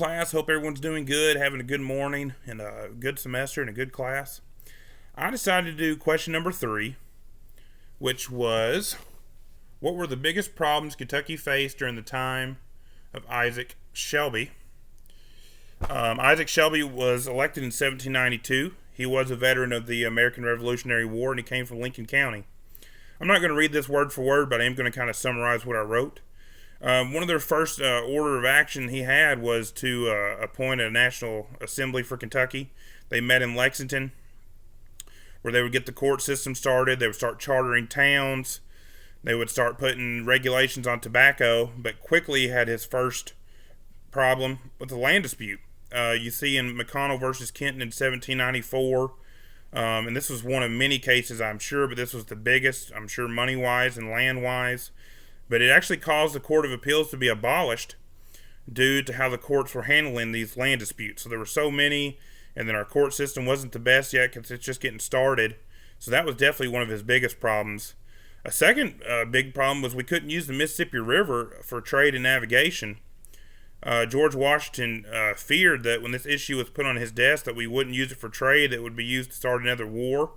class. Hope everyone's doing good, having a good morning, and a good semester and a good class. I decided to do question number 3, which was, what were the biggest problems Kentucky faced during the time of Isaac Shelby? Isaac Shelby was elected in 1792. He was a veteran of the American Revolutionary War, and he came from Lincoln County. I'm not going to read this word for word, but I am going to kind of summarize what I wrote. One of their first order of action he had was to appoint a National Assembly for Kentucky. They met in Lexington, where they would get the court system started. They would start chartering towns. They would start putting regulations on tobacco, but quickly had his first problem with the land dispute. You see in McConnell versus Kenton in 1794, and this was one of many cases, I'm sure, but this was the biggest, I'm sure, money-wise and land-wise. But it actually caused the Court of Appeals to be abolished due to how the courts were handling these land disputes. So there were so many, and then our court system wasn't the best yet because it's just getting started. So that was definitely one of his biggest problems. A second big problem was we couldn't use the Mississippi River for trade and navigation. George Washington feared that when this issue was put on his desk that we wouldn't use it for trade, that it would be used to start another war.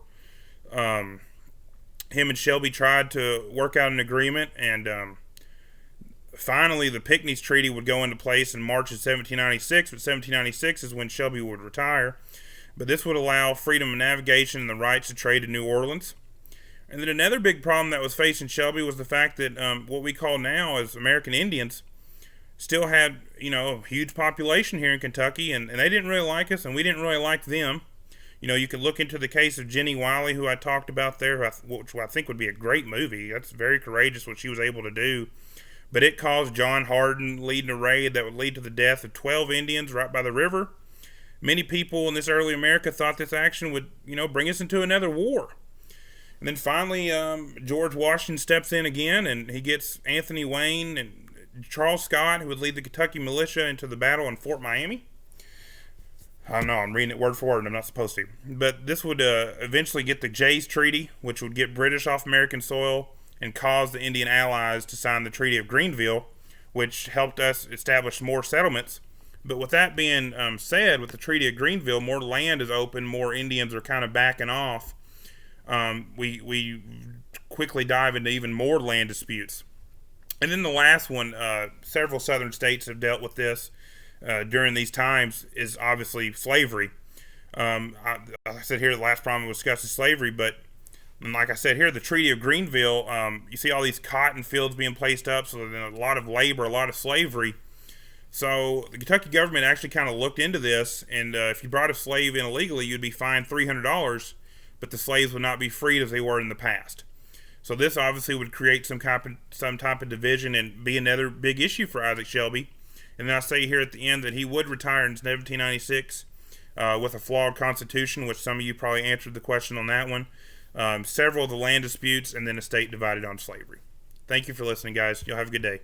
Him and Shelby tried to work out an agreement, and finally the Pinckney's Treaty would go into place in March of 1796, but 1796 is when Shelby would retire. But this would allow freedom of navigation and the rights to trade in New Orleans. And then another big problem that was facing Shelby was the fact that what we call now as American Indians still had, a huge population here in Kentucky, and they didn't really like us, and we didn't really like them. You could look into the case of Jenny Wiley, who I talked about there, which I think would be a great movie. That's very courageous what she was able to do. But it caused John Hardin leading a raid that would lead to the death of 12 Indians right by the river. Many people in this early America thought this action would, bring us into another war. And then finally, George Washington steps in again, and he gets Anthony Wayne and Charles Scott, who would lead the Kentucky militia into the battle in Fort Miami. I don't know, I'm reading it word for word, and I'm not supposed to. But this would eventually get the Jay's Treaty, which would get British off American soil and cause the Indian allies to sign the Treaty of Greenville, which helped us establish more settlements. But with that being said, with the Treaty of Greenville, more land is open, more Indians are kind of backing off. We quickly dive into even more land disputes. And then the last one, several southern states have dealt with this during these times, is obviously slavery. I said here the last problem we discussed is slavery, but like I said here, the Treaty of Greenville, you see all these cotton fields being placed up, so then a lot of labor, a lot of slavery. So the Kentucky government actually kind of looked into this, and if you brought a slave in illegally, you'd be fined $300, but the slaves would not be freed as they were in the past. So this obviously would create some type of division and be another big issue for Isaac Shelby. And then I say here at the end that he would retire in 1796 with a flawed constitution, which some of you probably answered the question on that one. Several of the land disputes, and then a state divided on slavery. Thank you for listening, guys. You'll have a good day.